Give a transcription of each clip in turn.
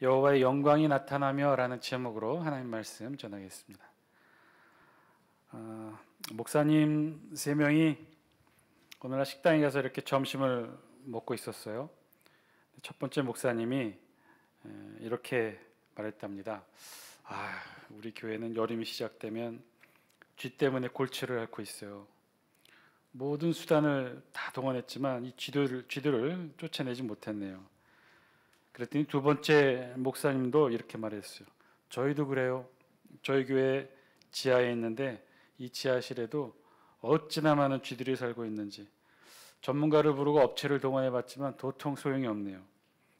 여호와의 영광이 나타나며 라는 제목으로 하나님 말씀 전하겠습니다. 목사님 3명이 오늘날 식당에 가서 이렇게 점심을 먹고 있었어요. 첫 번째 목사님이 이렇게 말했답니다. 우리 교회는 여름이 시작되면 쥐 때문에 골치를 앓고 있어요. 모든 수단을 다 동원했지만 이 쥐들을 쫓아내지 못했네요. 그랬더니 두 번째 목사님도 이렇게 말했어요. 저희도 그래요. 저희 교회 지하에 있는데 이 지하실에도 어찌나 많은 쥐들이 살고 있는지 전문가를 부르고 업체를 동원해 봤지만 도통 소용이 없네요.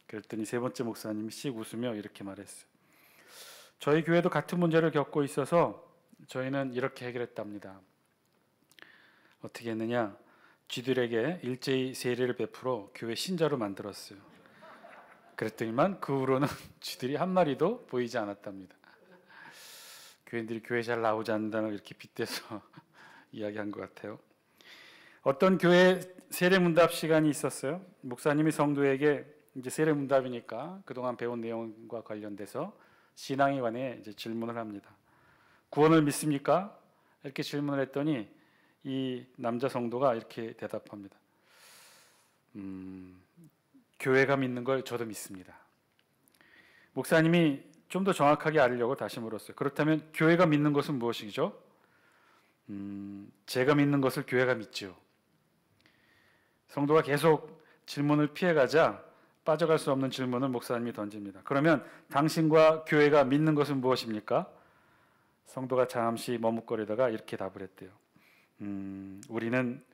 그랬더니 세 번째 목사님이 씩 웃으며 이렇게 말했어요. 저희 교회도 같은 문제를 겪고 있어서 저희는 이렇게 해결했답니다. 어떻게 했느냐? 쥐들에게 일제히 세례를 베풀어 교회 신자로 만들었어요. 그랬더니만 그 후로는 쥐들이 한 마리도 보이지 않았답니다. 교인들이 교회 잘 나오지 않는다는 이렇게 빗대서 이야기한 것 같아요. 어떤 교회 세례문답 시간이 있었어요. 목사님이 성도에게 이제 세례문답이니까 그동안 배운 내용과 관련돼서 신앙에 관해 이제 질문을 합니다. 구원을 믿습니까? 이렇게 질문을 했더니 이 남자 성도가 이렇게 대답합니다. 교회가 믿는 걸 저도 믿습니다. 목사님이 좀 더 정확하게 알려고 다시 물었어요. 그렇다면 교회가 믿는 것은 무엇이죠? 제가 믿는 것을 교회가 믿죠. 성도가 계속 질문을 피해가자 빠져갈 수 없는 질문을 목사님이 던집니다. 그러면 당신과 교회가 믿는 것은 무엇입니까? 성도가 잠시 머뭇거리다가 이렇게 답을 했대요. 우리는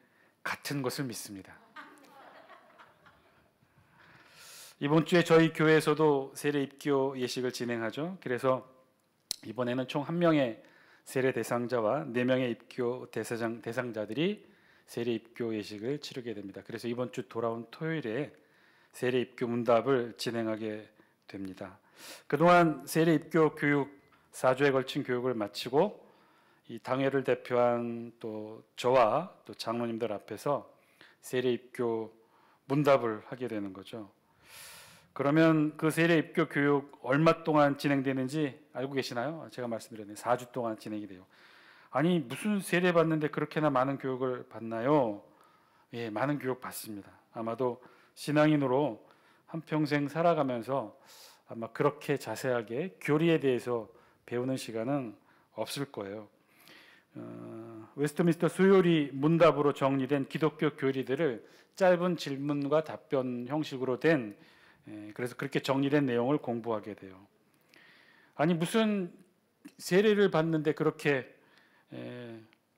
같은 것을 믿습니다. 이번 주에 저희 교회에서도 세례 입교 예식을 진행하죠. 그래서 이번에는 총 1명의 세례 대상자와 4명의 입교 대상자들이 세례 입교 예식을 치르게 됩니다. 그래서 이번 주 돌아온 토요일에 세례 입교 문답을 진행하게 됩니다. 그동안 세례 입교 교육 4주에 걸친 교육을 마치고 이 당회를 대표한 또 저와 또 장로님들 앞에서 세례 입교 문답을 하게 되는 거죠. 그러면 그 세례 입교 교육 얼마 동안 진행되는지 알고 계시나요? 제가 말씀드렸는데 4주 동안 진행이 돼요. 아니 무슨 세례 받는데 그렇게나 많은 교육을 받나요? 예, 많은 교육 받습니다. 아마도 신앙인으로 한평생 살아가면서 아마 그렇게 자세하게 교리에 대해서 배우는 시간은 없을 거예요. 웨스트민스터 수요리 문답으로 정리된 기독교 교리들을 짧은 질문과 답변 형식으로 된 그래서 그렇게 정리된 내용을 공부하게 돼요. 아니 무슨 세례를 받는데 그렇게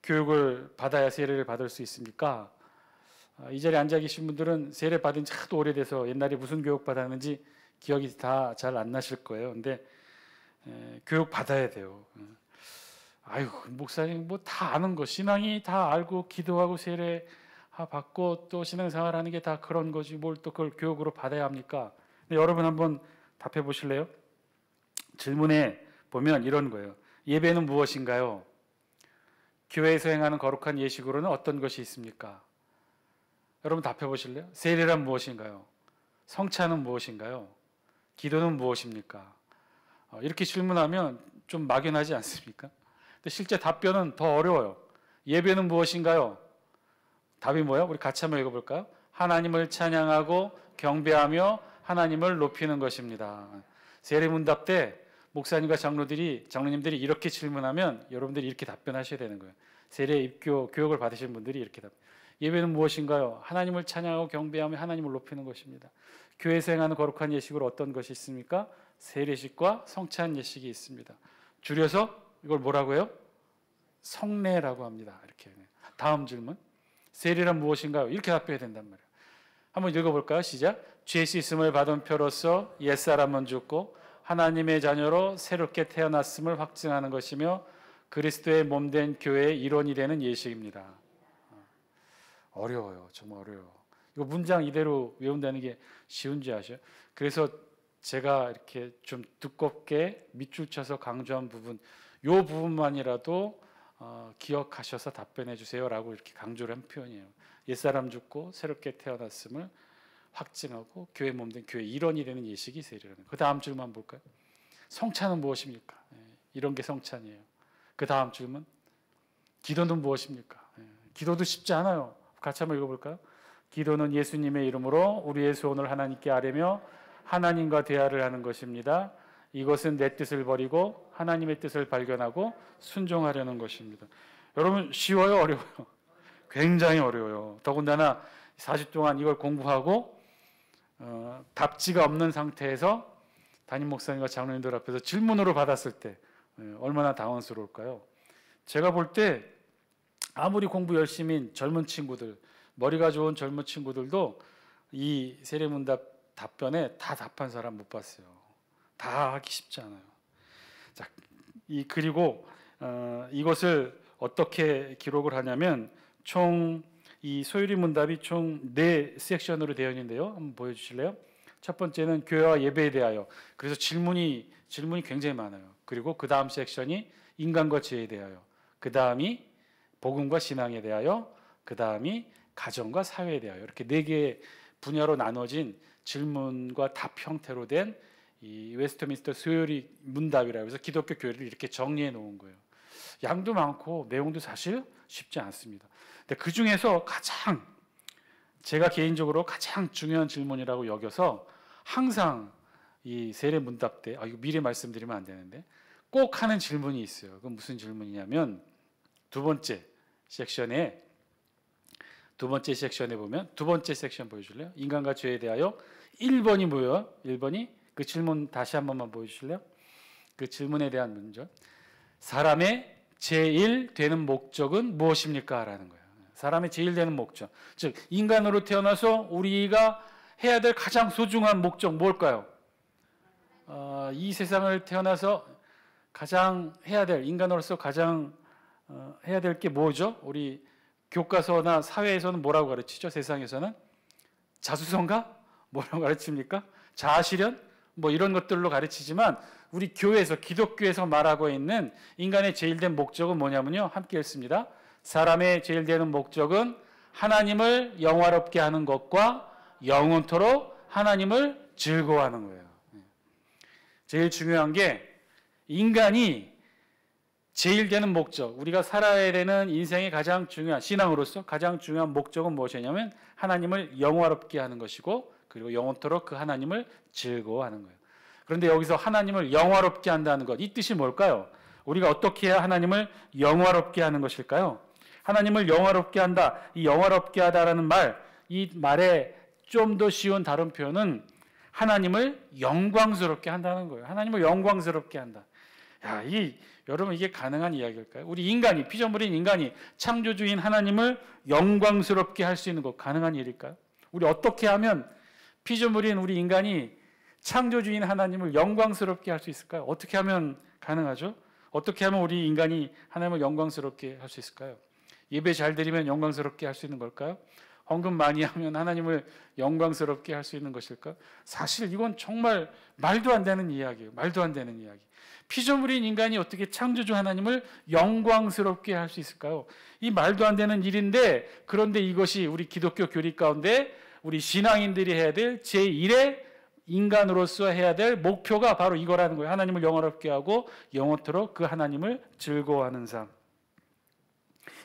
교육을 받아야 세례를 받을 수 있습니까? 이 자리에 앉아 계신 분들은 세례 받은 지 하도 오래돼서 옛날에 무슨 교육 받았는지 기억이 다 잘 안 나실 거예요. 근데 교육 받아야 돼요. 목사님 뭐 다 아는 거 신앙이 다 알고 기도하고 세례 받고 또 신앙생활 하는 게 다 그런 거지 뭘 또 그걸 교육으로 받아야 합니까? 근데 여러분 한번 답해 보실래요? 질문에 보면 이런 거예요. 예배는 무엇인가요? 교회에서 행하는 거룩한 예식으로는 어떤 것이 있습니까? 여러분 답해 보실래요? 세례란 무엇인가요? 성찬은 무엇인가요? 기도는 무엇입니까? 이렇게 질문하면 좀 막연하지 않습니까? 근데 실제 답변은 더 어려워요. 예배는 무엇인가요? 답이 뭐예요? 우리 같이 한번 읽어볼까요? 하나님을 찬양하고 경배하며 하나님을 높이는 것입니다. 세례문답 때 목사님과 장로님들이 이렇게 질문하면 여러분들이 이렇게 답변하셔야 되는 거예요. 세례 입교 교육을 받으신 분들이 이렇게 예배는 무엇인가요? 하나님을 찬양하고 경배하며 하나님을 높이는 것입니다. 교회에서 행하는 거룩한 예식으로 어떤 것이 있습니까? 세례식과 성찬 예식이 있습니다. 줄여서 이걸 뭐라고 해요? 성례라고 합니다. 이렇게. 다음 질문. 세례란 무엇인가요? 이렇게 답해야 된단 말이에요. 한번 읽어볼까요? 시작. 죄 씻음을 받은 표로서 옛사람은 죽고 하나님의 자녀로 새롭게 태어났음을 확증하는 것이며 그리스도의 몸된 교회의 일원이 되는 예식입니다. 어려워요. 정말 어려워요. 이거 문장 이대로 외운다는 게 쉬운지 아셔요? 그래서 제가 이렇게 좀 두껍게 밑줄 쳐서 강조한 부분, 이 부분만이라도 기억하셔서 답변해 주세요라고 이렇게 강조를 한 표현이에요. 옛사람 죽고 새롭게 태어났음을 확증하고 교회 몸된 교회 일원이 되는 예식이 세례라는 거예요. 그 다음 줄만 볼까요? 성찬은 무엇입니까? 이런 게 성찬이에요. 그 다음 줄만 기도는 무엇입니까? 기도도 쉽지 않아요. 같이 한번 읽어볼까요? 기도는 예수님의 이름으로 우리의 소원을 하나님께 아뢰며 하나님과 대화를 하는 것입니다. 이것은 내 뜻을 버리고 하나님의 뜻을 발견하고 순종하려는 것입니다. 여러분 쉬워요? 어려워요? 굉장히 어려워요. 더군다나 4주 동안 이걸 공부하고 답지가 없는 상태에서 담임 목사님과 장로님들 앞에서 질문으로 받았을 때 얼마나 당황스러울까요? 제가 볼 때 아무리 공부 열심인 젊은 친구들, 머리가 좋은 젊은 친구들도 이 세례문답 답변에 다 답한 사람 못 봤어요. 다 하기 쉽지 않아요. 자, 그리고 이것을 어떻게 기록을 하냐면 총 이 소유리 문답이 총 4섹션으로 되어 있는데요. 한번 보여주실래요? 첫 번째는 교회와 예배에 대하여. 그래서 질문이 굉장히 많아요. 그리고 그 다음 섹션이 인간과 죄에 대하여. 그 다음이 복음과 신앙에 대하여. 그 다음이 가정과 사회에 대하여. 이렇게 4개의 분야로 나눠진 질문과 답 형태로 된 이 웨스트민스터 소요리 문답이라고 해서 기독교 교회를 이렇게 정리해 놓은 거예요. 양도 많고 내용도 사실 쉽지 않습니다. 근데 그 중에서 제가 개인적으로 가장 중요한 질문이라고 여겨서 항상 이 세례 문답 때 이거 미리 말씀드리면 안 되는데 꼭 하는 질문이 있어요. 그건 무슨 질문이냐면 두 번째 섹션에 보면 두 번째 섹션 보여줄래요? 인간과 죄에 대하여 1번이 뭐예요? 1번이 그 질문 다시 한 번만 보여주실래요? 그 질문에 대한 문제. 사람의 제일 되는 목적은 무엇입니까? 라는 거예요. 사람의 제일 되는 목적. 즉 인간으로 태어나서 우리가 해야 될 가장 소중한 목적 뭘까요? 이 세상을 태어나서 가장 해야 될 인간으로서 가장 해야 될 게 뭐죠? 우리 교과서나 사회에서는 뭐라고 가르치죠? 세상에서는 자수성가? 뭐라고 가르칩니까? 자아실현? 뭐 이런 것들로 가르치지만 우리 교회에서 기독교에서 말하고 있는 인간의 제일 된 목적은 뭐냐면요. 함께 읽습니다. 사람의 제일 되는 목적은 하나님을 영화롭게 하는 것과 영원토록 하나님을 즐거워하는 거예요. 제일 중요한 게 인간이 제일 되는 목적, 우리가 살아야 되는 인생의 가장 중요한 신앙으로서 가장 중요한 목적은 무엇이냐면 하나님을 영화롭게 하는 것이고 그리고 영원토록 그 하나님을 즐거워하는 거예요. 그런데 여기서 하나님을 영화롭게 한다는 것, 이 뜻이 뭘까요? 우리가 어떻게 해야 하나님을 영화롭게 하는 것일까요? 하나님을 영화롭게 한다, 이 영화롭게 하다라는 말, 이 말의 좀 더 쉬운 다른 표현은 하나님을 영광스럽게 한다는 거예요. 하나님을 영광스럽게 한다. 여러분 이게 가능한 이야기일까요? 우리 인간이, 피조물인 인간이 창조주인 하나님을 영광스럽게 할 수 있는 것 가능한 일일까요? 우리 어떻게 하면 피조물인 우리 인간이 창조주인 하나님을 영광스럽게 할 수 있을까요? 어떻게 하면 가능하죠? 어떻게 하면 우리 인간이 하나님을 영광스럽게 할 수 있을까요? 예배 잘 드리면 영광스럽게 할 수 있는 걸까요? 헌금 많이 하면 하나님을 영광스럽게 할 수 있는 것일까요? 사실 이건 정말 말도 안 되는 이야기예요. 말도 안 되는 이야기. 피조물인 인간이 어떻게 창조주 하나님을 영광스럽게 할 수 있을까요? 이 말도 안 되는 일인데, 그런데 이것이 우리 기독교 교리 가운데 우리 신앙인들이 해야 될 제1의 인간으로서 해야 될 목표가 바로 이거라는 거예요. 하나님을 영화롭게 하고 영원토록 그 하나님을 즐거워하는 삶.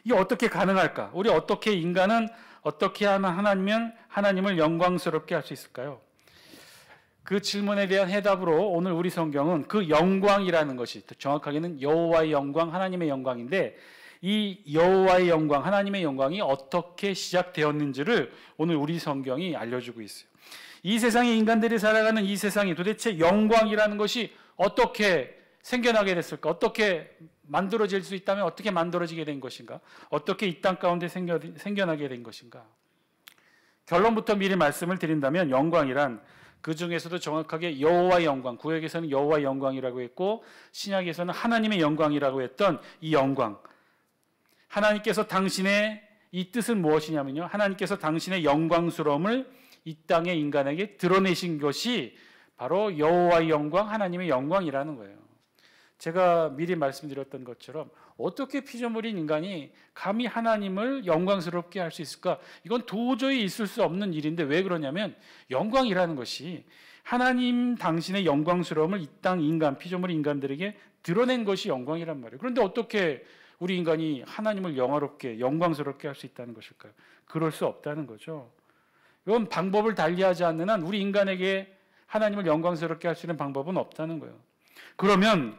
이게 어떻게 가능할까? 우리 어떻게 인간은 어떻게 하면 하나님을 영광스럽게 할 수 있을까요? 그 질문에 대한 해답으로 오늘 우리 성경은 그 영광이라는 것이, 정확하게는 여호와의 영광, 하나님의 영광인데, 이 여호와의 영광, 하나님의 영광이 어떻게 시작되었는지를 오늘 우리 성경이 알려주고 있어요. 이 세상에 인간들이 살아가는 이 세상이 도대체 영광이라는 것이 어떻게 생겨나게 됐을까? 어떻게 만들어질 수 있다면 어떻게 만들어지게 된 것인가? 어떻게 이 땅 가운데 생겨나게 된 것인가? 결론부터 미리 말씀을 드린다면 영광이란 그 중에서도 정확하게 여호와의 영광, 구약에서는 여호와의 영광이라고 했고 신약에서는 하나님의 영광이라고 했던 이 영광, 하나님께서 당신의 이 뜻은 무엇이냐면요, 하나님께서 당신의 영광스러움을 이 땅의 인간에게 드러내신 것이 바로 여호와의 영광, 하나님의 영광이라는 거예요. 제가 미리 말씀드렸던 것처럼 어떻게 피조물인 인간이 감히 하나님을 영광스럽게 할 수 있을까? 이건 도저히 있을 수 없는 일인데 왜 그러냐면 영광이라는 것이 하나님 당신의 영광스러움을 이 땅 인간, 피조물 인간들에게 드러낸 것이 영광이란 말이에요. 그런데 어떻게 우리 인간이 하나님을 영화롭게, 영광스럽게 할 수 있다는 것일까요? 그럴 수 없다는 거죠. 이건 방법을 달리하지 않는 한 우리 인간에게 하나님을 영광스럽게 할 수 있는 방법은 없다는 거예요. 그러면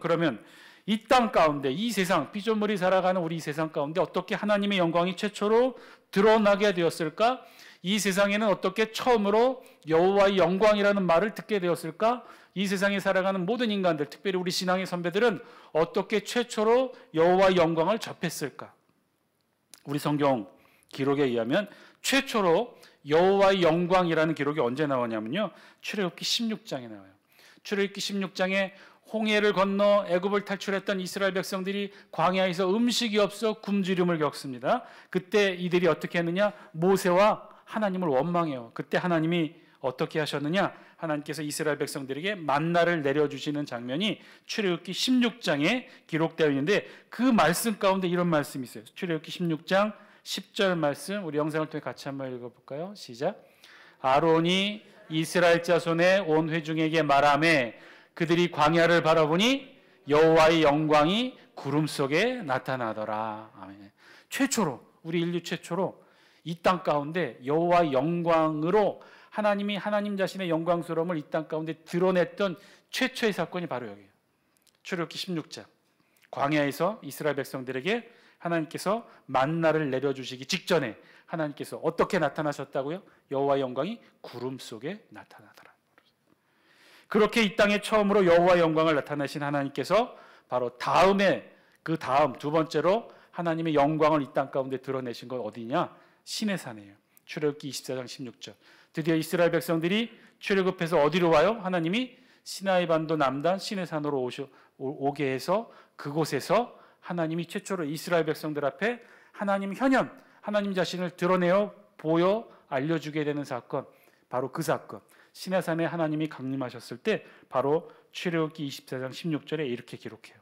이 땅 가운데, 이 세상, 피조물이 살아가는 우리 세상 가운데 어떻게 하나님의 영광이 최초로 드러나게 되었을까? 이 세상에는 어떻게 처음으로 여호와의 영광이라는 말을 듣게 되었을까? 이 세상에 살아가는 모든 인간들, 특별히 우리 신앙의 선배들은 어떻게 최초로 여호와의 영광을 접했을까? 우리 성경 기록에 의하면 최초로 여호와의 영광이라는 기록이 언제 나오냐면요, 출애굽기 16장에 나와요. 출애굽기 16장에 홍해를 건너 애굽을 탈출했던 이스라엘 백성들이 광야에서 음식이 없어 굶주림을 겪습니다. 그때 이들이 어떻게 했느냐? 모세와 하나님을 원망해요. 그때 하나님이 어떻게 하셨느냐? 하나님께서 이스라엘 백성들에게 만나를 내려주시는 장면이 출애굽기 16장에 기록되어 있는데 그 말씀 가운데 이런 말씀이 있어요. 출애굽기 16장 10절 말씀, 우리 영상을 통해 같이 한번 읽어볼까요? 시작. 아론이 이스라엘 자손의 온 회중에게 말하매 그들이 광야를 바라보니 여호와의 영광이 구름 속에 나타나더라. 아멘. 최초로, 우리 인류 최초로 이 땅 가운데 여호와의 영광으로 하나님이 하나님 자신의 영광스러움을 이 땅 가운데 드러냈던 최초의 사건이 바로 여기예요. 출애굽기 16장. 광야에서 이스라엘 백성들에게 하나님께서 만나를 내려주시기 직전에 하나님께서 어떻게 나타나셨다고요? 여호와의 영광이 구름 속에 나타나더라. 그렇게 이 땅에 처음으로 여호와의 영광을 나타내신 하나님께서 바로 그 다음 두 번째로 하나님의 영광을 이 땅 가운데 드러내신 건 어디냐? 시내산이에요. 출애굽기 24장 16절. 드디어 이스라엘 백성들이 출애굽해서 어디로 와요? 하나님이 시나이 반도 남단 시내산으로 오게 해서 그곳에서 하나님이 최초로 이스라엘 백성들 앞에 하나님 현현, 하나님 자신을 드러내어 보여 알려주게 되는 사건, 바로 그 사건. 시내산에 하나님이 강림하셨을 때 바로 출애굽기 24장 16절에 이렇게 기록해요.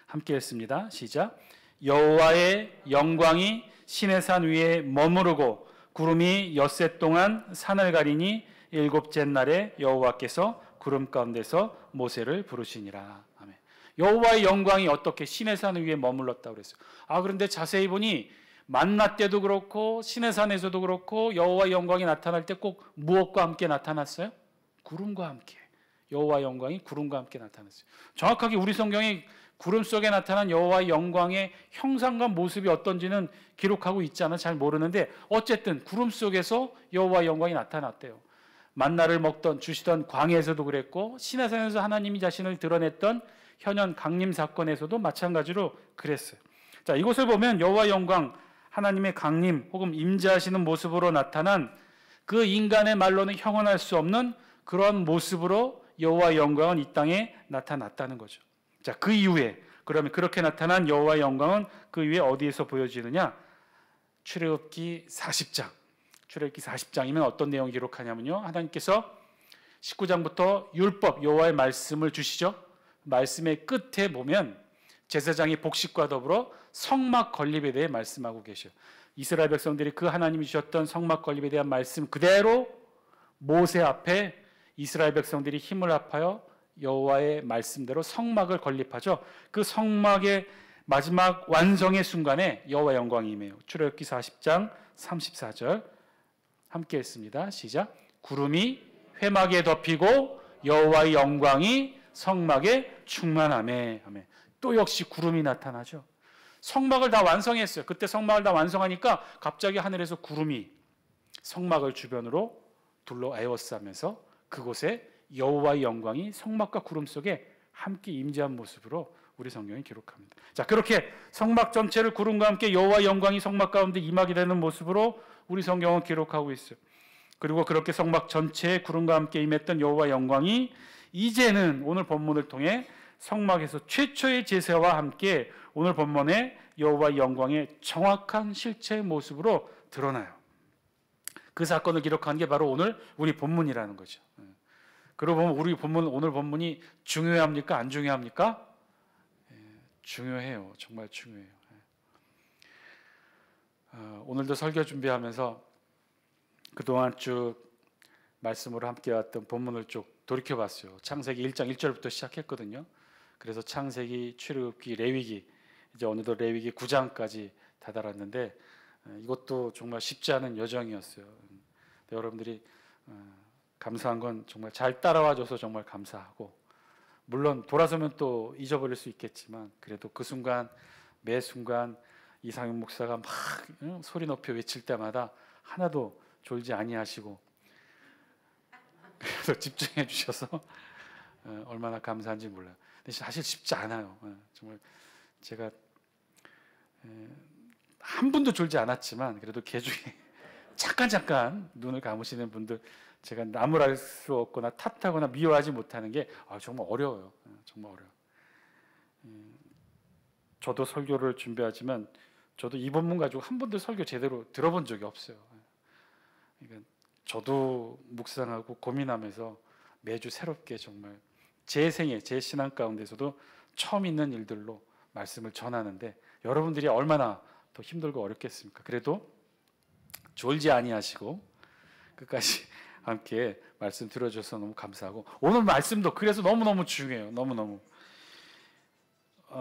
함께 읽습니다. 시작. 여호와의 영광이 시내산 위에 머무르고 구름이 엿새 동안 산을 가리니 일곱째 날에 여호와께서 구름 가운데서 모세를 부르시니라. 아멘. 여호와의 영광이 어떻게 시내산 위에 머물렀다고 그랬어요. 그런데 자세히 보니 만나 때도 그렇고 시내산에서도 그렇고 여호와의 영광이 나타날 때 꼭 무엇과 함께 나타났어요? 구름과 함께. 여호와의 영광이 구름과 함께 나타났어요. 정확하게 우리 성경이 구름 속에 나타난 여호와의 영광의 형상과 모습이 어떤지는 기록하고 있지 않아 잘 모르는데 어쨌든 구름 속에서 여호와의 영광이 나타났대요. 만나를 주시던 광야에서도 그랬고 시내산에서 하나님이 자신을 드러냈던 현현 강림 사건에서도 마찬가지로 그랬어요. 자, 이곳을 보면 여호와의 영광, 하나님의 강림 혹은 임재하시는 모습으로 나타난 그 인간의 말로는 형언할 수 없는 그런 모습으로 여호와의 영광은 이 땅에 나타났다는 거죠. 자, 그 이후에 그러면 그렇게 나타난 여호와의 영광은 그 이후에 어디에서 보여지느냐? 출애굽기 40장. 출애굽기 40장이면 어떤 내용을 기록하냐면요. 하나님께서 19장부터 율법 여호와의 말씀을 주시죠. 말씀의 끝에 보면 제사장의 복식과 더불어 성막 건립에 대해 말씀하고 계셔요. 이스라엘 백성들이 그 하나님이 주셨던 성막 건립에 대한 말씀 그대로 모세 앞에 이스라엘 백성들이 힘을 합하여 여호와의 말씀대로 성막을 건립하죠. 그 성막의 마지막 완성의 순간에 여호와의 영광이 임해요. 출애굽기 40장 34절 함께 했습니다. 시작. 구름이 회막에 덮이고 여호와의 영광이 성막에 충만하매. 또 역시 구름이 나타나죠. 성막을 다 완성했어요. 그때 성막을 다 완성하니까 갑자기 하늘에서 구름이 성막을 주변으로 둘러 에워싸면서 그곳에 여호와의 영광이 성막과 구름 속에 함께 임재한 모습으로 우리 성경이 기록합니다. 자, 그렇게 성막 전체를 구름과 함께 여호와의 영광이 성막 가운데 임하게 되는 모습으로 우리 성경은 기록하고 있어요. 그리고 그렇게 성막 전체에 구름과 함께 임했던 여호와의 영광이 이제는 오늘 본문을 통해 성막에서 최초의 제사와 함께 오늘 본문의 여호와의 영광의 정확한 실체의 모습으로 드러나요. 그 사건을 기록한 게 바로 오늘 우리 본문이라는 거죠. 그러고 보면 우리 본문, 오늘 본문이 중요합니까? 안 중요합니까? 중요해요. 정말 중요해요. 오늘도 설교 준비하면서 그동안 쭉 말씀으로 함께 왔던 본문을 쭉 돌이켜봤어요. 창세기 1장 1절부터 시작했거든요. 그래서 창세기, 출애굽기, 레위기, 이제 어느덧 레위기 9장까지 다다랐는데 이것도 정말 쉽지 않은 여정이었어요. 여러분들이 감사한 건 정말 잘 따라와줘서 정말 감사하고, 물론 돌아서면 또 잊어버릴 수 있겠지만 그래도 그 순간 매 순간 이상윤 목사가 막 소리 높여 외칠 때마다 하나도 졸지 아니하시고 그래서 집중해 주셔서 얼마나 감사한지 몰라요. 근데 사실 쉽지 않아요. 정말 제가 한 분도 졸지 않았지만 그래도 개 중에 잠깐 눈을 감으시는 분들, 제가 나무랄 수 없거나 탓하거나 미워하지 못하는 게 정말 어려워요. 정말 어려워요. 저도 설교를 준비하지만 저도 이 본문 가지고 한 번도 설교 제대로 들어본 적이 없어요. 그러니까 저도 묵상하고 고민하면서 매주 새롭게 정말 제 생애, 제 신앙 가운데서도 처음 있는 일들로 말씀을 전하는데 여러분들이 얼마나 더 힘들고 어렵겠습니까? 그래도 졸지 아니하시고 끝까지 함께 말씀 들어줘서 너무 감사하고, 오늘 말씀도 그래서 너무너무 중요해요. 너무너무.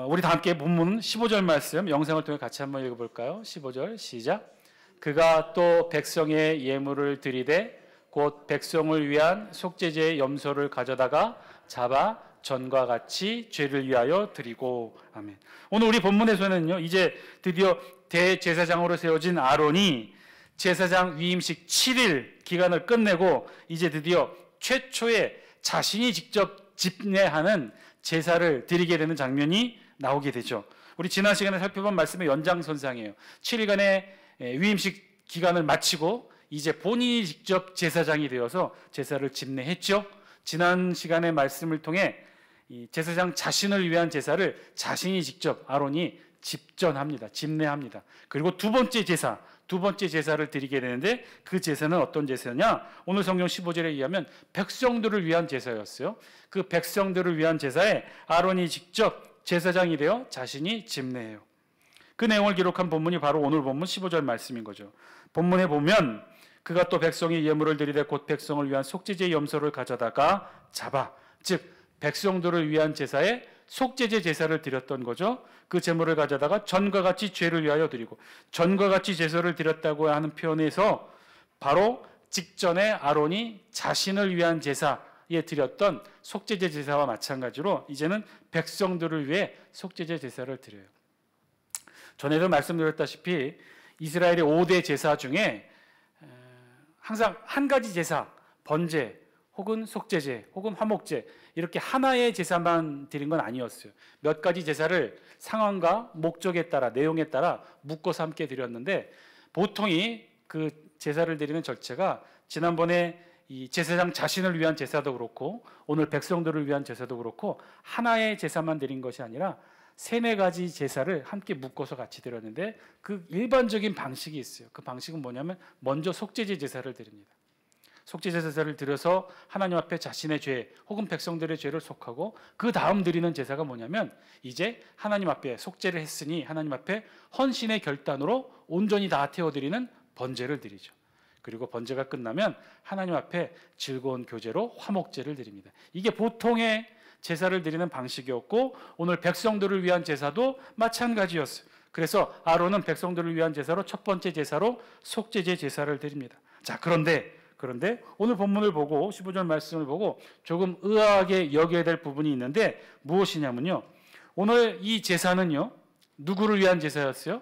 우리 다 함께 본문 15절 말씀 영상을 통해 같이 한번 읽어볼까요? 15절 시작. 그가 또 백성의 예물을 드리되 곧 백성을 위한 속죄제의 염소를 가져다가 잡아 전과 같이 죄를 위하여 드리고. 아멘. 오늘 우리 본문에서는요, 이제 드디어 대제사장으로 세워진 아론이 제사장 위임식 7일 기간을 끝내고 이제 드디어 최초의 자신이 직접 집례하는 제사를 드리게 되는 장면이 나오게 되죠. 우리 지난 시간에 살펴본 말씀의 연장선상이에요. 7일간의 위임식 기간을 마치고 이제 본인이 직접 제사장이 되어서 제사를 집례했죠. 지난 시간의 말씀을 통해 이 제사장 자신을 위한 제사를 자신이 직접 아론이 집전합니다. 집례합니다. 그리고 두 번째 제사를 드리게 되는데 그 제사는 어떤 제사냐? 오늘 성경 15절에 의하면 백성들을 위한 제사였어요. 그 백성들을 위한 제사에 아론이 직접 제사장이 되어 자신이 집례해요. 그 내용을 기록한 본문이 바로 오늘 본문 15절 말씀인 거죠. 본문에 보면 그가 또 백성이 예물을 드리되 곧 백성을 위한 속죄제의 염소를 가져다가 잡아, 즉 백성들을 위한 제사에 속죄제 제사를 드렸던 거죠. 그 제물을 가져다가 전과 같이 죄를 위하여 드리고, 전과 같이 제사를 드렸다고 하는 표현에서 바로 직전에 아론이 자신을 위한 제사에 드렸던 속죄제 제사와 마찬가지로 이제는 백성들을 위해 속죄제 제사를 드려요. 전에도 말씀드렸다시피 이스라엘의 5대 제사 중에 항상 한 가지 제사, 번제 혹은 속죄제 혹은 화목제, 이렇게 하나의 제사만 드린 건 아니었어요. 몇 가지 제사를 상황과 목적에 따라, 내용에 따라 묶어서 함께 드렸는데, 보통이 그 제사를 드리는 절차가 지난번에 이 제사장 자신을 위한 제사도 그렇고 오늘 백성들을 위한 제사도 그렇고 하나의 제사만 드린 것이 아니라 3-4가지 제사를 함께 묶어서 같이 드렸는데, 그 일반적인 방식이 있어요. 그 방식은 뭐냐면 먼저 속죄제 제사를 드립니다. 속죄제 제사를 드려서 하나님 앞에 자신의 죄 혹은 백성들의 죄를 속하고 그 다음 드리는 제사가 뭐냐면 이제 하나님 앞에 속죄를 했으니 하나님 앞에 헌신의 결단으로 온전히 다 태워드리는 번제를 드리죠. 그리고 번제가 끝나면 하나님 앞에 즐거운 교제로 화목제를 드립니다. 이게 보통의 제사를 드리는 방식이었고 오늘 백성들을 위한 제사도 마찬가지였어요. 그래서 아론은 백성들을 위한 제사로 첫 번째 제사로 속죄제 제사를 드립니다. 자, 그런데 오늘 본문을 보고 15절 말씀을 보고 조금 의아하게 여겨야 될 부분이 있는데 무엇이냐면요, 오늘 이 제사는요 누구를 위한 제사였어요?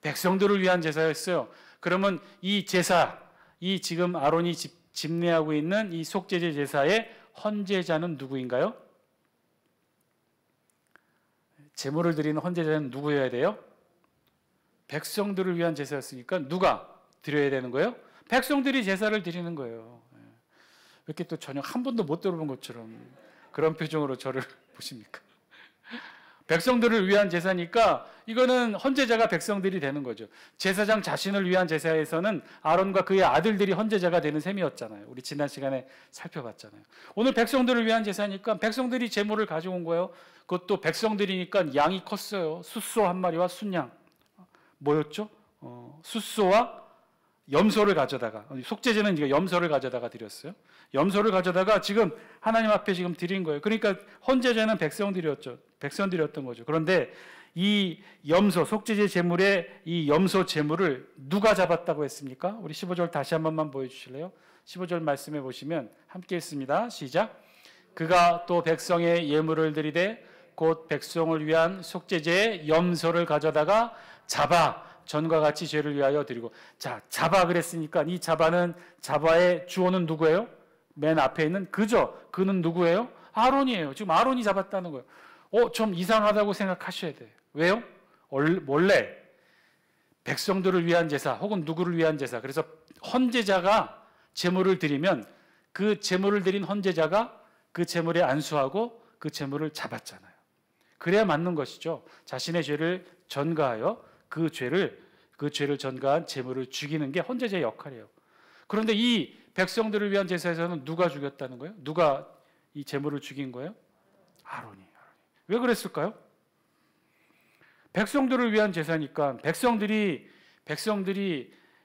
백성들을 위한 제사였어요. 그러면 이 제사, 이 지금 아론이 집례하고 있는 이 속죄제 제사의 헌제자는 누구인가요? 제물을 드리는 헌제자는 누구여야 돼요? 백성들을 위한 제사였으니까 누가 드려야 되는 거예요? 백성들이 제사를 드리는 거예요. 왜 이렇게 또 전혀 한 번도 못 들어본 것처럼 그런 표정으로 저를 보십니까? 백성들을 위한 제사니까 이거는 헌제자가 백성들이 되는 거죠. 제사장 자신을 위한 제사에서는 아론과 그의 아들들이 헌제자가 되는 셈이었잖아요. 우리 지난 시간에 살펴봤잖아요. 오늘 백성들을 위한 제사니까 백성들이 제물을 가져온 거예요. 그것도 백성들이니까 양이 컸어요. 숫소 한 마리와 순양. 뭐였죠? 숫소와 염소를 가져다가, 속죄제는 이거 염소를 가져다가 드렸어요. 염소를 가져다가 지금 하나님 앞에 지금 드린 거예요. 그러니까 헌제제는 백성들이었던 거죠. 그런데 이 염소, 속죄제 제물의 이 염소 제물을 누가 잡았다고 했습니까? 우리 15절 다시 한 번만 보여주실래요? 15절 말씀해 보시면 함께 읽습니다. 시작. 그가 또 백성의 예물을 드리되 곧 백성을 위한 속죄제의 염소를 가져다가 잡아 전과 같이 죄를 위하여 드리고. 자, 잡아 그랬으니까 이 잡아는, 잡아의 주어는 누구예요? 맨 앞에 있는 그죠? 그는 누구예요? 아론이에요. 지금 아론이 잡았다는 거예요. 좀 이상하다고 생각하셔야 돼요. 왜요? 원래 백성들을 위한 제사 혹은 누구를 위한 제사, 그래서 헌제자가 제물을 드리면 그 제물을 드린 헌제자가 그 제물에 안수하고 그 제물을 잡았잖아요. 그래야 맞는 것이죠. 자신의 죄를 전가하여 그 죄를 전가한 제물을 죽이는 게 헌제자의 역할이에요. 그런데 이 백성들을 위한 제사에서는 누가 죽였다는 거예요? 누가 이 제물을 죽인 거예요? 아론이. 왜 그랬을까요? 백성들을 위한 제사니까 백성들이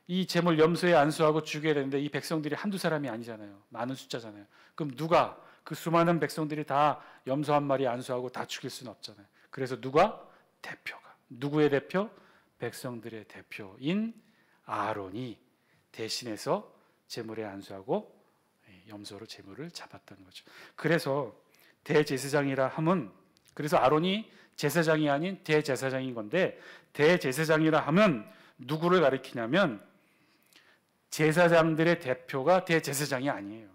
이 제물 염소에 안수하고 죽여야 되는데 이 백성들이 한두 사람이 아니잖아요. 많은 숫자잖아요. 그럼 누가 그 수많은 백성들이 다 염소 한 마리 안수하고 다 죽일 수는 없잖아요. 그래서 누가? 대표가. 누구의 대표? 백성들의 대표인 아론이 대신해서 제물에 안수하고 염소로 제물을 잡았다는 거죠. 그래서 대제사장이라 함은, 그래서 아론이 제사장이 아닌 대제사장인 건데, 대제사장이라 함은 누구를 가리키냐면 제사장들의 대표가 대제사장이 아니에요.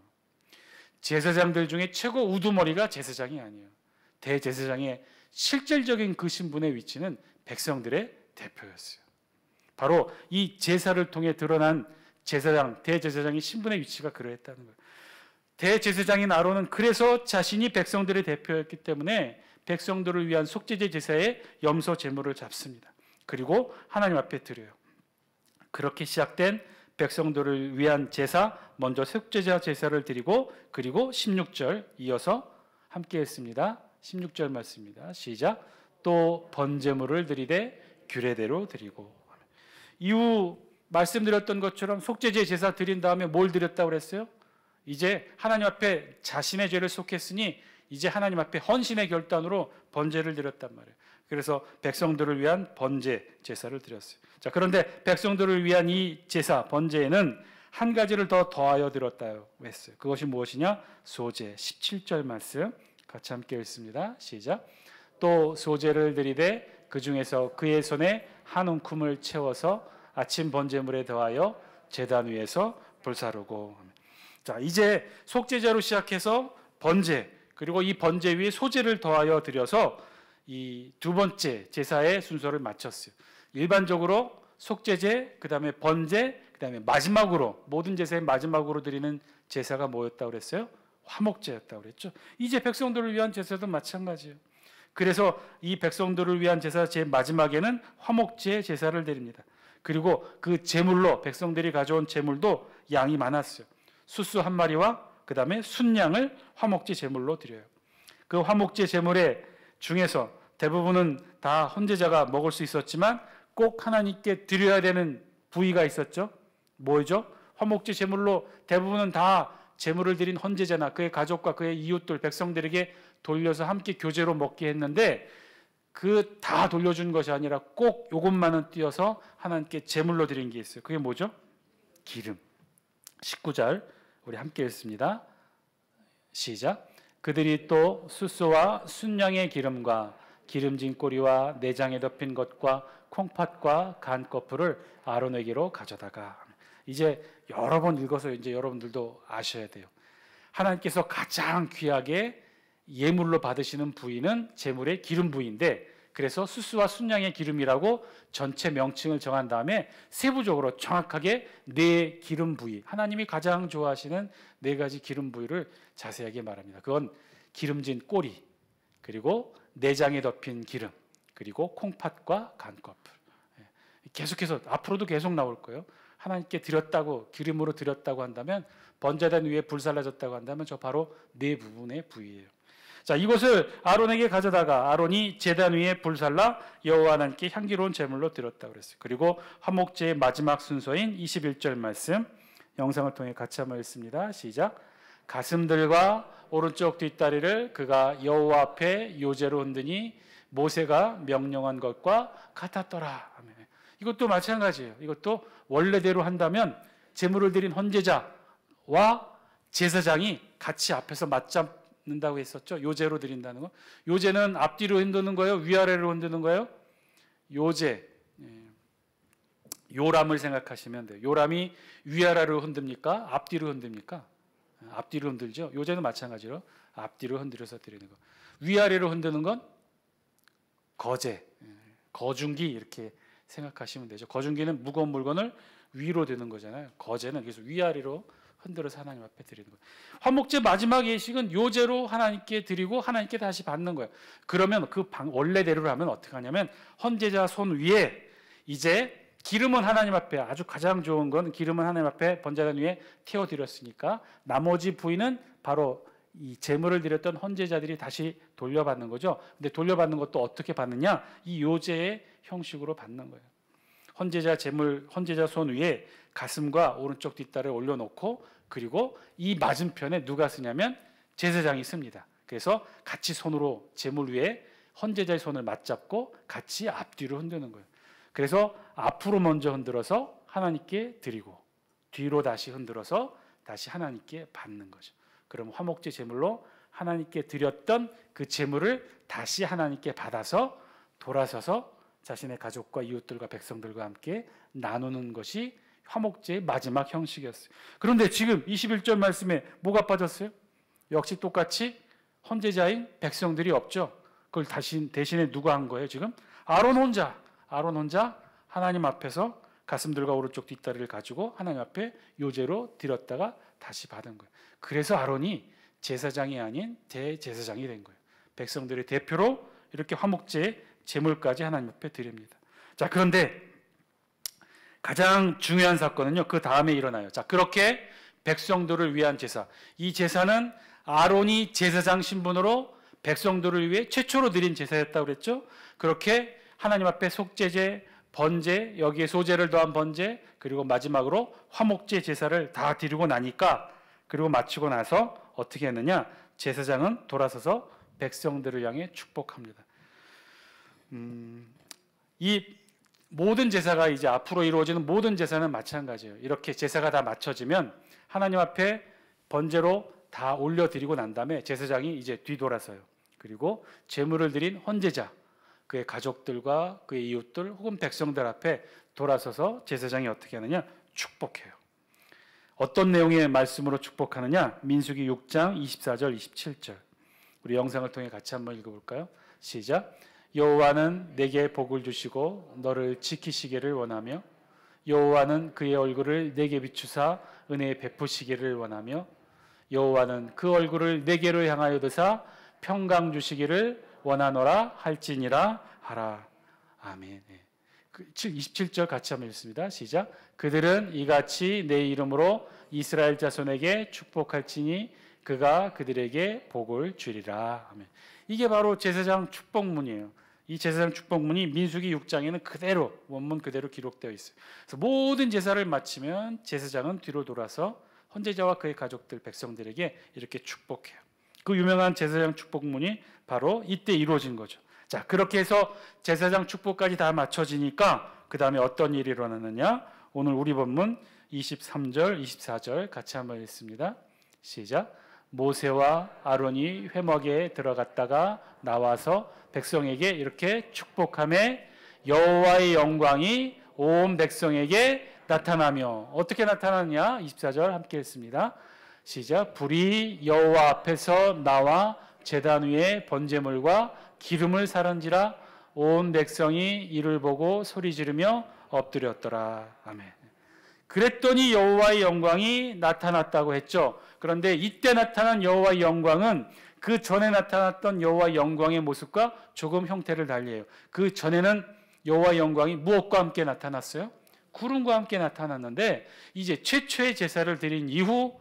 제사장들 중에 최고 우두머리가 제사장이 아니에요. 대제사장의 실질적인 그 신분의 위치는 백성들의 대표였어요. 바로 이 제사를 통해 드러난 제사장, 대제사장의 신분의 위치가 그러했다는 거예요. 대제사장인 아론은 그래서 자신이 백성들의 대표였기 때문에 백성들을 위한 속죄제 제사에 염소 제물을 잡습니다. 그리고 하나님 앞에 드려요. 그렇게 시작된 백성들을 위한 제사, 먼저 속죄제 제사를 드리고, 그리고 16절 이어서 함께 했습니다. 16절 말씀입니다. 시작. 또 번제물을 드리되 규례대로 드리고. 이후 말씀드렸던 것처럼 속죄제 제사 드린 다음에 뭘 드렸다고 그랬어요? 이제 하나님 앞에 자신의 죄를 속했으니 이제 하나님 앞에 헌신의 결단으로 번제를 드렸단 말이에요. 그래서 백성들을 위한 번제 제사를 드렸어요. 자, 그런데 백성들을 위한 이 제사, 번제에는 한 가지를 더 더하여 드렸다고 했어요. 그것이 무엇이냐? 소제. 17절 말씀 같이 함께 읽습니다. 시작. 또 소제를 드리되 그 중에서 그의 손에 한 움큼을 채워서 아침 번제물에 더하여 제단 위에서 불사르고. 자, 이제 속죄제로 시작해서 번제, 그리고 이 번제 위에 소제를 더하여 드려서 이 두 번째 제사의 순서를 마쳤어요. 일반적으로 속죄제, 그 다음에 번제, 그 다음에 마지막으로, 모든 제사의 마지막으로 드리는 제사가 뭐였다고 그랬어요? 화목제였다고 그랬죠. 이제 백성들을 위한 제사도 마찬가지예요. 그래서 이 백성들을 위한 제사 제일 마지막에는 화목제 제사를 드립니다. 그리고 그 제물로, 백성들이 가져온 제물도 양이 많았어요. 숫소 한 마리와 그 다음에 순양을 화목제 제물로 드려요. 그 화목제 제물의 중에서 대부분은 다 헌제자가 먹을 수 있었지만 꼭 하나님께 드려야 되는 부위가 있었죠. 뭐죠? 화목제 제물로 대부분은 다 제물을 드린 헌제자나 그의 가족과 그의 이웃들, 백성들에게 돌려서 함께 교제로 먹게 했는데, 그 다 돌려준 것이 아니라 꼭 요것만은 띄어서 하나님께 제물로 드린 게 있어요. 그게 뭐죠? 기름. 19절 우리 함께 읽습니다. 시작. 그들이 또 숫소와 순양의 기름과 기름진 꼬리와 내장에 덮인 것과 콩팥과 간 거풀을 아론에게로 가져다가. 이제 여러 번 읽어서 이제 여러분들도 아셔야 돼요. 하나님께서 가장 귀하게 예물로 받으시는 부위는 제물의 기름 부위인데, 그래서 숫소와 순양의 기름이라고 전체 명칭을 정한 다음에 세부적으로 정확하게 네 기름 부위, 하나님이 가장 좋아하시는 네 가지 기름 부위를 자세하게 말합니다. 그건 기름진 꼬리, 그리고 내장에 덮인 기름, 그리고 콩팥과 간꺼풀. 계속해서 앞으로도 계속 나올 거예요. 하나님께 드렸다고, 기름으로 드렸다고 한다면, 번제단 위에 불살라졌다고 한다면 저 바로 네 부분의 부위예요. 자, 이것을 아론에게 가져다가 아론이 제단 위에 불살라 여호와 하나님께 향기로운 제물로 드렸다고 그랬어요. 그리고 화목제의 마지막 순서인 21절 말씀 영상을 통해 같이 한번 읽습니다. 시작. 가슴들과 오른쪽 뒷다리를 그가 여호와 앞에 요제로 흔드니 모세가 명령한 것과 같았더라. 아멘. 이것도 마찬가지예요. 이것도 원래대로 한다면 제물을 드린 헌제자와 제사장이 같이 앞에서 맞잡는다고 했었죠. 요제로 드린다는 거. 요제는 앞뒤로 흔드는 거예요? 위아래로 흔드는 거예요? 요제. 요람을 생각하시면 돼요. 요람이 위아래로 흔듭니까? 앞뒤로 흔듭니까? 앞뒤로 흔들죠. 요제는 마찬가지로 앞뒤로 흔들어서 드리는 거. 위아래로 흔드는 건 거제, 거중기 이렇게 생각하시면 되죠. 거중기는 무거운 물건을 위로 드는 거잖아요. 거제는 그래서 위아래로 흔들어서 하나님 앞에 드리는 거예요. 화목제 마지막 예식은 요제로 하나님께 드리고 하나님께 다시 받는 거예요. 그러면 그 원래대로 하면 어떻게 하냐면 헌제자 손 위에 이제 기름은 하나님 앞에, 아주 가장 좋은 건 기름은 하나님 앞에 번제단 위에 태워드렸으니까 나머지 부위는 바로 이 제물을 드렸던 헌제자들이 다시 돌려받는 거죠. 근데 돌려받는 것도 어떻게 받느냐? 이 요제의 형식으로 받는 거예요. 헌제자 제물, 헌제자 손 위에 가슴과 오른쪽 뒷다리를 올려놓고, 그리고 이 맞은편에 누가 쓰냐면 제사장이 씁니다. 그래서 같이 손으로 제물 위에 헌제자의 손을 맞잡고 같이 앞뒤로 흔드는 거예요. 그래서 앞으로 먼저 흔들어서 하나님께 드리고 뒤로 다시 흔들어서 다시 하나님께 받는 거죠. 그럼 화목제 제물로 하나님께 드렸던 그 제물을 다시 하나님께 받아서 돌아서서 자신의 가족과 이웃들과 백성들과 함께 나누는 것이 화목제의 마지막 형식이었어요. 그런데 지금 21절 말씀에 뭐가 빠졌어요? 역시 똑같이 헌제자인 백성들이 없죠. 그걸 대신에 누가 한 거예요? 지금 아론 혼자 하나님 앞에서 가슴들과 오른쪽 뒷다리를 가지고 하나님 앞에 요제로 드렸다가 다시 받은 거예요. 그래서 아론이 제사장이 아닌 대제사장이 된 거예요. 백성들의 대표로 이렇게 화목제의 제물까지 하나님 앞에 드립니다. 자, 그런데 가장 중요한 사건은요, 그 다음에 일어나요. 자, 그렇게 백성들을 위한 제사. 이 제사는 아론이 제사장 신분으로 백성들을 위해 최초로 드린 제사였다고 그랬죠. 그렇게 하나님 앞에 속죄제, 번제, 여기에 소제를 더한 번제, 그리고 마지막으로 화목제 제사를 다 드리고 나니까, 그리고 마치고 나서 어떻게 했느냐? 제사장은 돌아서서 백성들을 향해 축복합니다. 이 모든 제사가 이제 앞으로 이루어지는 모든 제사는 마찬가지예요. 이렇게 제사가 다 맞춰지면 하나님 앞에 번제로 다 올려드리고 난 다음에 제사장이 이제 뒤돌아서요. 그리고 제물을 드린 헌제자, 그의 가족들과 그의 이웃들 혹은 백성들 앞에 돌아서서 제사장이 어떻게 하느냐? 축복해요. 어떤 내용의 말씀으로 축복하느냐? 민수기 6장 24절 27절. 우리 영상을 통해 같이 한번 읽어볼까요? 시작. 여호와는 내게 복을 주시고 너를 지키시기를 원하며 여호와는 그의 얼굴을 내게 비추사 은혜 베푸시기를 원하며 여호와는 그 얼굴을 내게로 향하여 드사 평강 주시기를 원하노라 할지니라 하라. 아멘. 27절 같이 한번 읽습니다. 시작. 그들은 이같이 내 이름으로 이스라엘 자손에게 축복할지니 그가 그들에게 복을 주리라. 아멘. 이게 바로 제사장 축복문이에요. 이 제사장 축복문이 민수기 6장에는 그대로 원문 그대로 기록되어 있어요. 그래서 모든 제사를 마치면 제사장은 뒤로 돌아서 헌제자와 그의 가족들 백성들에게 이렇게 축복해요. 그 유명한 제사장 축복문이 바로 이때 이루어진 거죠. 자, 그렇게 해서 제사장 축복까지 다 맞춰지니까 그 다음에 어떤 일이 일어나느냐? 오늘 우리 본문 23절, 24절 같이 한번 읽습니다. 시작. 모세와 아론이 회막에 들어갔다가 나와서 백성에게 이렇게 축복하매 여호와의 영광이 온 백성에게 나타나며 어떻게 나타나느냐? 24절 함께 읽습니다. 시작. 불이 여호와 앞에서 나와 제단 위에 번제물과 기름을 사른지라 온 백성이 이를 보고 소리 지르며 엎드렸더라. 아멘. 그랬더니 여호와의 영광이 나타났다고 했죠. 그런데 이때 나타난 여호와의 영광은 그 전에 나타났던 여호와 영광의 모습과 조금 형태를 달리해요. 그 전에는 여호와 영광이 무엇과 함께 나타났어요? 구름과 함께 나타났는데 이제 최초의 제사를 드린 이후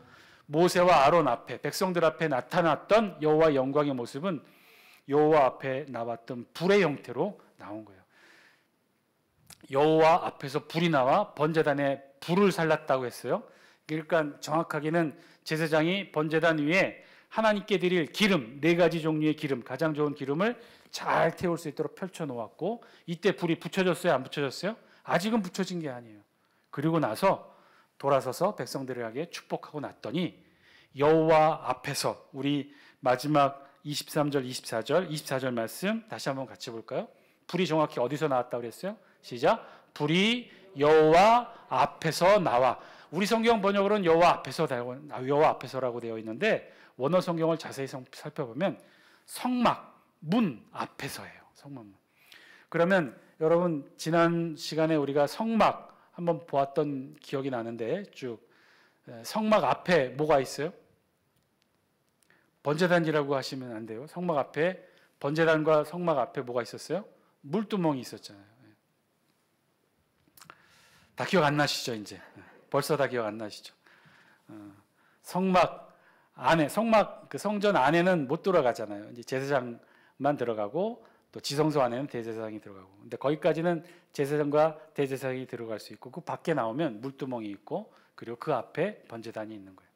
모세와 아론 앞에 백성들 앞에 나타났던 여호와 영광의 모습은 여호와 앞에 나왔던 불의 형태로 나온 거예요. 여호와 앞에서 불이 나와 번제단에 불을 살랐다고 했어요. 그러니까 정확하게는 제사장이 번제단 위에 하나님께 드릴 기름, 4가지 종류의 기름, 가장 좋은 기름을 잘 태울 수 있도록 펼쳐 놓았고, 이때 불이 붙여졌어요? 안 붙여졌어요? 아직은 붙여진 게 아니에요. 그리고 나서 돌아서서 백성들에게 축복하고 났더니 여호와 앞에서, 우리 마지막 23절, 24절 말씀 다시 한번 같이 볼까요? 불이 정확히 어디서 나왔다고 그랬어요? 시작. 불이 여호와 앞에서 나와. 우리 성경 번역으로는 여호와 앞에서라고 되어 있는데 원어 성경을 자세히 살펴보면 성막, 문 앞에서예요. 성막 문. 그러면 여러분 지난 시간에 우리가 성막 한번 보았던 기억이 나는데 쭉 성막 앞에 뭐가 있어요? 번제단이라고 하시면 안 돼요. 성막 앞에, 번제단과 성막 앞에 뭐가 있었어요? 물두멍이 있었잖아요. 다 기억 안 나시죠, 이제? 벌써 다 기억 안 나시죠? 성막 안에, 그 성전 안에는 못 들어가잖아요. 이제 제사장만 들어가고 또 지성소 안에는 대제사장이 들어가고. 근데 거기까지는 제사장과 대제사장이 들어갈 수 있고 그 밖에 나오면 물두멍이 있고 그리고 그 앞에 번제단이 있는 거예요.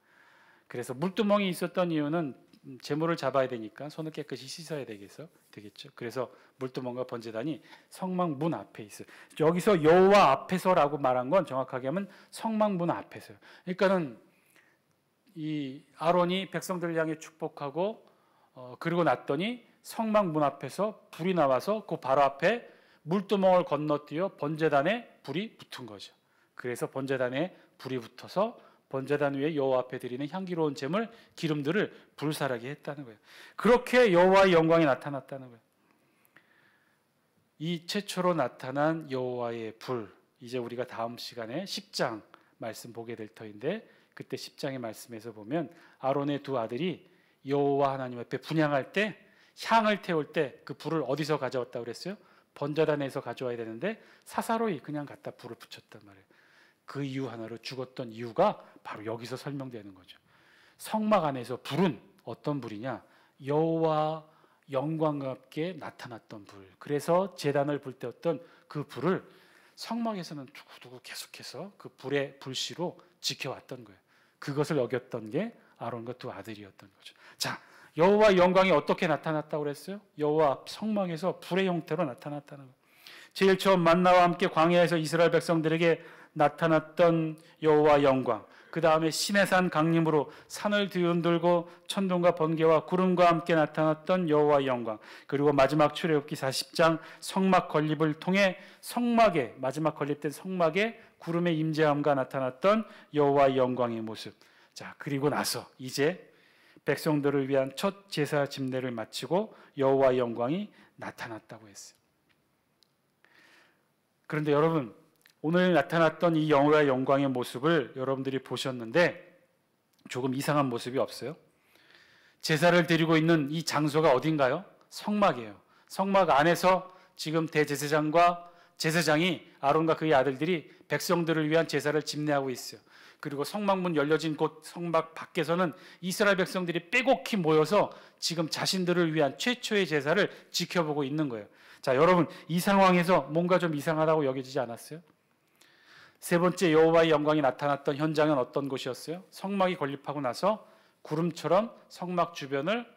그래서 물두멍이 있었던 이유는 제물을 잡아야 되니까 손을 깨끗이 씻어야 되겠죠. 그래서 물두멍과 번제단이 성막 문 앞에 있어요. 여기서 여호와 앞에서라고 말한 건 정확하게 하면 성막 문 앞에서요. 그러니까는 이 아론이 백성들을 향해 축복하고 그리고 났더니 성막 문 앞에서 불이 나와서 그 바로 앞에 물두멍을 건너뛰어 번제단에 불이 붙은 거죠. 그래서 번제단에 불이 붙어서 번제단 위에 여호와 앞에 드리는 향기로운 제물 기름들을 불살하게 했다는 거예요. 그렇게 여호와의 영광이 나타났다는 거예요. 이 최초로 나타난 여호와의 불, 이제 우리가 다음 시간에 10장 말씀 보게 될 터인데 그때 10장의 말씀에서 보면 아론의 두 아들이 여호와 하나님 앞에 분향할 때 향을 태울 때 그 불을 어디서 가져왔다고 그랬어요? 번제단에서 가져와야 되는데 사사로이 그냥 갖다 불을 붙였단 말이에요. 그 이유 하나로 죽었던 이유가 바로 여기서 설명되는 거죠. 성막 안에서 불은 어떤 불이냐? 여호와 영광과 함께 나타났던 불. 그래서 제단을 불 때였던 그 불을 성막에서는 두고두고 계속해서 그 불의 불씨로 지켜왔던 거예요. 그것을 어겼던 게 아론과 두 아들이었던 거죠. 자, 여호와 영광이 어떻게 나타났다고 그랬어요? 여호와 성막에서 불의 형태로 나타났다는 거예요. 제일 처음 만나와 함께 광야에서 이스라엘 백성들에게 나타났던 여호와 영광, 그 다음에 시내산 강림으로 산을 뒤흔들고 천둥과 번개와 구름과 함께 나타났던 여호와 영광, 그리고 마지막 출애굽기 40장 성막 건립을 통해 성막에, 마지막 건립된 성막에 구름의 임재함과 나타났던 여호와 영광의 모습. 자, 그리고 나서 이제 백성들을 위한 첫 제사 집례를 마치고 여호와 영광이 나타났다고 했어요. 그런데 여러분, 오늘 나타났던 이 여호와의 영광의 모습을 여러분들이 보셨는데 조금 이상한 모습이 없어요? 제사를 드리고 있는 이 장소가 어딘가요? 성막이에요. 성막 안에서 지금 대제사장과 제사장이 아론과 그의 아들들이 백성들을 위한 제사를 집례하고 있어요. 그리고 성막문 열려진 곳 성막 밖에서는 이스라엘 백성들이 빼곡히 모여서 지금 자신들을 위한 최초의 제사를 지켜보고 있는 거예요. 자, 여러분, 이 상황에서 뭔가 좀 이상하다고 여겨지지 않았어요? 세 번째 여호와의 영광이 나타났던 현장은 어떤 곳이었어요? 성막이 건립하고 나서 구름처럼 성막 주변을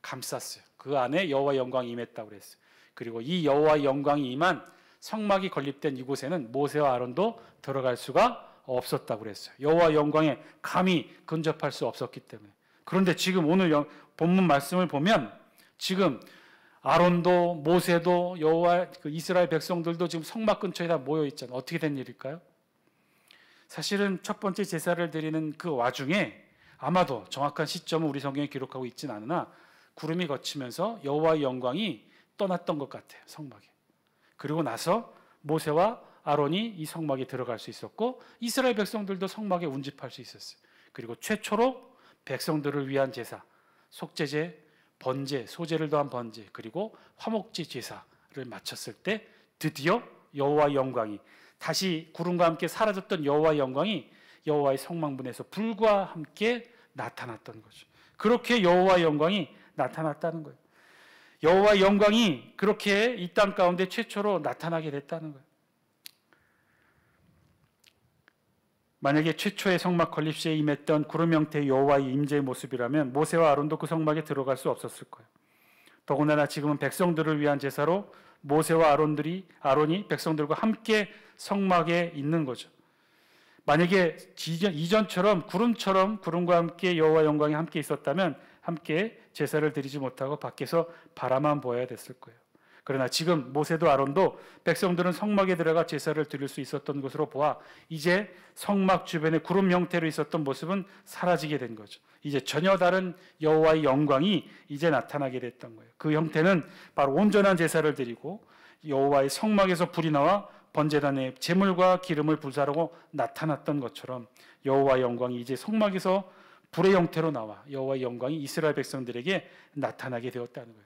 감쌌어요. 그 안에 여호와의 영광이 임했다고 그랬어요. 그리고 이 여호와의 영광이 임한 성막이 건립된 이곳에는 모세와 아론도 들어갈 수가 없었다고 그랬어요. 여호와의 영광에 감히 근접할 수 없었기 때문에. 그런데 지금 오늘 본문 말씀을 보면 지금 아론도 모세도 여호와 이스라엘 백성들도 지금 성막 근처에 다 모여 있잖아요. 어떻게 된 일일까요? 사실은 첫 번째 제사를 드리는 그 와중에 아마도 정확한 시점은 우리 성경에 기록하고 있지는 않으나 구름이 걷히면서 여호와의 영광이 떠났던 것 같아요. 성막에. 그리고 나서 모세와 아론이 이 성막에 들어갈 수 있었고 이스라엘 백성들도 성막에 운집할 수 있었어요. 그리고 최초로 백성들을 위한 제사, 속죄제, 번제, 소제를 더한 번제, 그리고 화목제 제사를 마쳤을 때 드디어 여호와의 영광이 다시 구름과 함께 사라졌던 여호와의 영광이 여호와의 성막문에서 불과 함께 나타났던 거죠. 그렇게 여호와의 영광이 나타났다는 거예요. 여호와의 영광이 그렇게 이 땅 가운데 최초로 나타나게 됐다는 거예요. 만약에 최초의 성막 건립시에 임했던 구름 형태의 여호와의 임재의 모습이라면 모세와 아론도 그 성막에 들어갈 수 없었을 거예요. 더군다나 지금은 백성들을 위한 제사로 모세와 아론이 백성들과 함께 성막에 있는 거죠. 만약에 이전처럼 구름과 함께 여호와 영광이 함께 있었다면 함께 제사를 드리지 못하고 밖에서 바라만 보아야 됐을 거예요. 그러나 지금 모세도 아론도 백성들은 성막에 들어가 제사를 드릴 수 있었던 것으로 보아 이제 성막 주변에 구름 형태로 있었던 모습은 사라지게 된 거죠. 이제 전혀 다른 여호와의 영광이 이제 나타나게 됐던 거예요. 그 형태는 바로 온전한 제사를 드리고 여호와의 성막에서 불이 나와 번제단에 제물과 기름을 불사르고 나타났던 것처럼 여호와의 영광이 이제 성막에서 불의 형태로 나와 여호와의 영광이 이스라엘 백성들에게 나타나게 되었다는 거예요.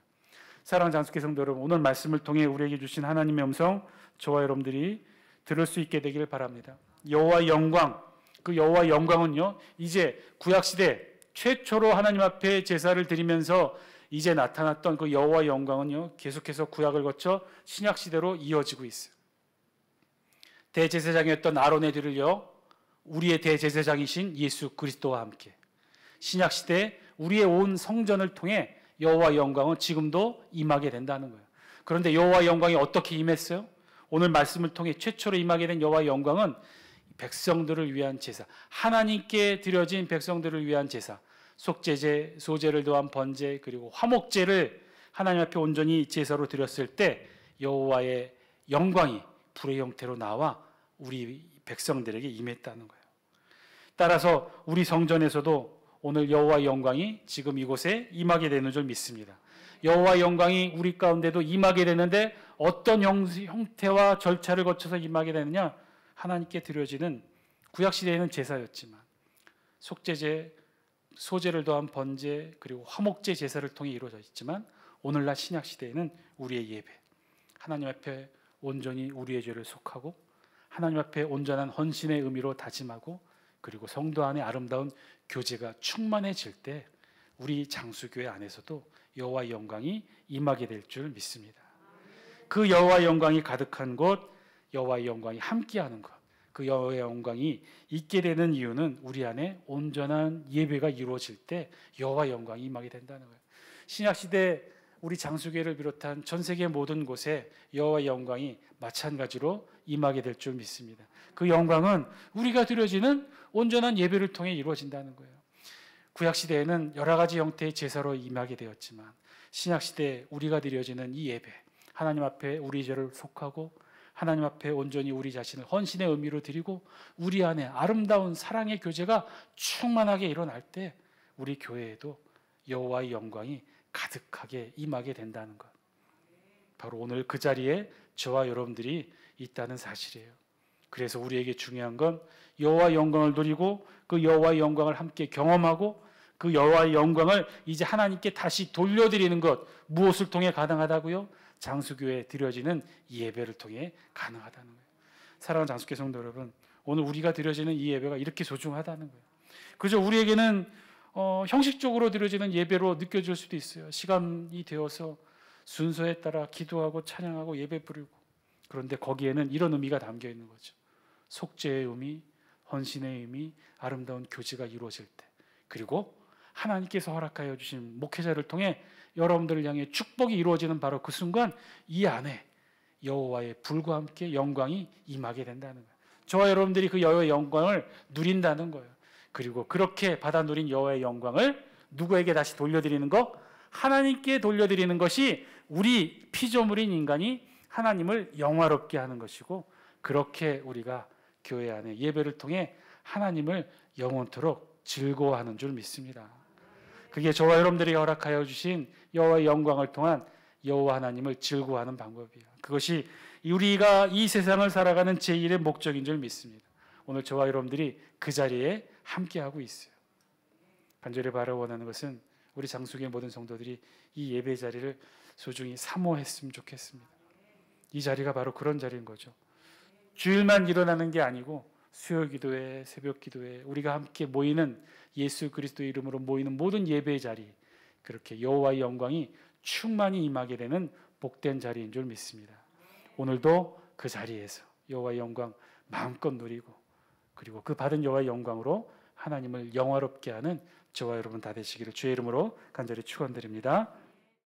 사랑하는 장수교 성도 여러분, 오늘 말씀을 통해 우리에게 주신 하나님의 음성 저와 여러분들이 들을 수 있게 되기를 바랍니다. 여호와의 영광, 그 여호와의 영광은요 이제 구약시대 최초로 하나님 앞에 제사를 드리면서 이제 나타났던 그 여호와의 영광은요 계속해서 구약을 거쳐 신약시대로 이어지고 있어요. 대제사장이었던 아론의 뒤를요 우리의 대제사장이신 예수 그리스도와 함께 신약시대 우리의 온 성전을 통해 여호와의 영광은 지금도 임하게 된다는 거예요. 그런데 여호와의 영광이 어떻게 임했어요? 오늘 말씀을 통해 최초로 임하게 된 여호와의 영광은 백성들을 위한 제사, 하나님께 드려진 백성들을 위한 제사, 속죄제, 소제를 더한 번제, 그리고 화목제를 하나님 앞에 온전히 제사로 드렸을 때 여호와의 영광이 불의 형태로 나와 우리 백성들에게 임했다는 거예요. 따라서 우리 성전에서도 오늘 여호와의 영광이 지금 이곳에 임하게 되는 줄 믿습니다. 여호와의 영광이 우리 가운데도 임하게 되는데 어떤 형태와 절차를 거쳐서 임하게 되느냐? 하나님께 드려지는 구약시대에는 제사였지만 속죄제, 소제를 더한 번제, 그리고 화목제 제사를 통해 이루어져 있지만 오늘날 신약시대에는 우리의 예배, 하나님 앞에 온전히 우리의 죄를 속하고 하나님 앞에 온전한 헌신의 의미로 다짐하고 그리고 성도 안에 아름다운 교제가 충만해질 때 우리 장수교회 안에서도 여호와의 영광이 임하게 될 줄 믿습니다. 그 여호와의 영광이 가득한 곳, 여호와의 영광이 함께하는 것, 그 여호와의 영광이 있게 되는 이유는 우리 안에 온전한 예배가 이루어질 때 여호와의 영광이 임하게 된다는 거예요. 신약시대 우리 장수교회를 비롯한 전 세계 모든 곳에 여호와의 영광이 마찬가지로 임하게 될 줄 믿습니다. 그 영광은 우리가 드려지는 온전한 예배를 통해 이루어진다는 거예요. 구약시대에는 여러 가지 형태의 제사로 임하게 되었지만 신약시대에 우리가 드려지는 이 예배, 하나님 앞에 우리 죄를 속하고 하나님 앞에 온전히 우리 자신을 헌신의 의미로 드리고 우리 안에 아름다운 사랑의 교제가 충만하게 일어날 때 우리 교회에도 여호와의 영광이 가득하게 임하게 된다는 것. 바로 오늘 그 자리에 저와 여러분들이 있다는 사실이에요. 그래서 우리에게 중요한 건 여호와의 영광을 누리고 그 여호와의 영광을 함께 경험하고 그 여호와의 영광을 이제 하나님께 다시 돌려드리는 것, 무엇을 통해 가능하다고요? 장수교회에 드려지는 예배를 통해 가능하다는 거예요. 사랑하는 장수교회 성도 여러분, 오늘 우리가 드려지는 이 예배가 이렇게 소중하다는 거예요. 그저 우리에게는 형식적으로 드려지는 예배로 느껴질 수도 있어요. 시간이 되어서 순서에 따라 기도하고 찬양하고 예배 부르고, 그런데 거기에는 이런 의미가 담겨 있는 거죠. 속죄의 의미, 헌신의 의미, 아름다운 교제가 이루어질 때, 그리고 하나님께서 허락하여 주신 목회자를 통해 여러분들을 향해 축복이 이루어지는 바로 그 순간 이 안에 여호와의 불과 함께 영광이 임하게 된다는 거예요. 저와 여러분들이 그 여호와의 영광을 누린다는 거예요. 그리고 그렇게 받아 누린 여호와의 영광을 누구에게 다시 돌려드리는 것? 하나님께 돌려드리는 것이 우리 피조물인 인간이 하나님을 영화롭게 하는 것이고, 그렇게 우리가 교회 안에 예배를 통해 하나님을 영원토록 즐거워하는 줄 믿습니다. 그게 저와 여러분들이 허락하여 주신 여호와의 영광을 통한 여호와 하나님을 즐거워하는 방법이에요. 그것이 우리가 이 세상을 살아가는 제1의 목적인 줄 믿습니다. 오늘 저와 여러분들이 그 자리에 함께하고 있어요. 간절히 바라 원하는 것은 우리 장수교회 모든 성도들이 이 예배 자리를 소중히 사모했으면 좋겠습니다. 이 자리가 바로 그런 자리인 거죠. 주일만 일어나는 게 아니고 수요 기도회, 새벽 기도회, 우리가 함께 모이는 예수 그리스도 이름으로 모이는 모든 예배의 자리, 그렇게 여호와의 영광이 충만히 임하게 되는 복된 자리인 줄 믿습니다. 오늘도 그 자리에서 여호와의 영광 마음껏 누리고, 그리고 그 받은 여호와의 영광으로 하나님을 영화롭게 하는 저와 여러분 다 되시기를 주의 이름으로 간절히 축원드립니다.